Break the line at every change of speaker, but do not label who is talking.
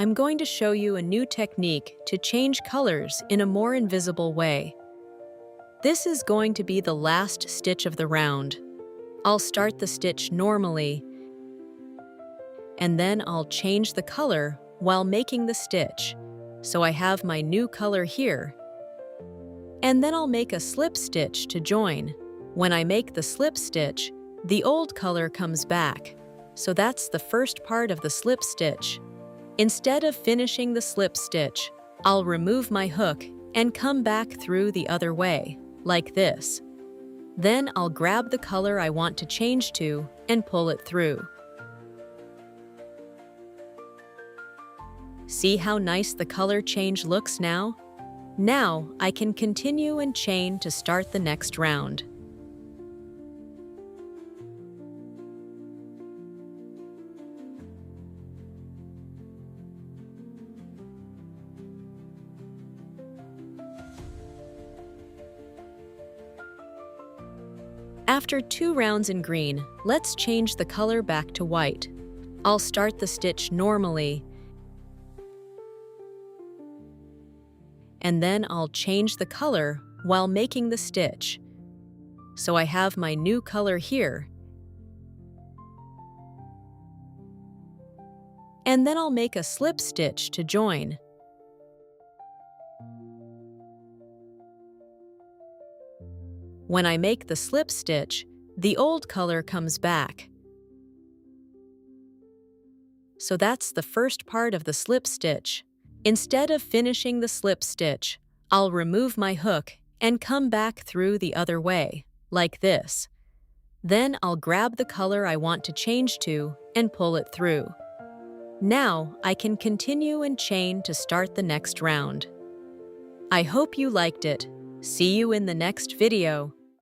I'm going to show you a new technique to change colors in a more invisible way. This is going to be the last stitch of the round. I'll start the stitch normally, and then I'll change the color while making the stitch. So I have my new color here. And then I'll make a slip stitch to join. When I make the slip stitch, the old color comes back. So that's the first part of the slip stitch. Instead of finishing the slip stitch, I'll remove my hook and come back through the other way, like this. Then I'll grab the color I want to change to and pull it through. See how nice the color change looks now? Now I can continue and chain to start the next round. After 2 rounds in green, let's change the color back to white. I'll start the stitch normally, and then I'll change the color while making the stitch. So I have my new color here. And then I'll make a slip stitch to join. When I make the slip stitch, the old color comes back. So that's the first part of the slip stitch. Instead of finishing the slip stitch, I'll remove my hook and come back through the other way, like this. Then I'll grab the color I want to change to and pull it through. Now I can continue and chain to start the next round. I hope you liked it. See you in the next video.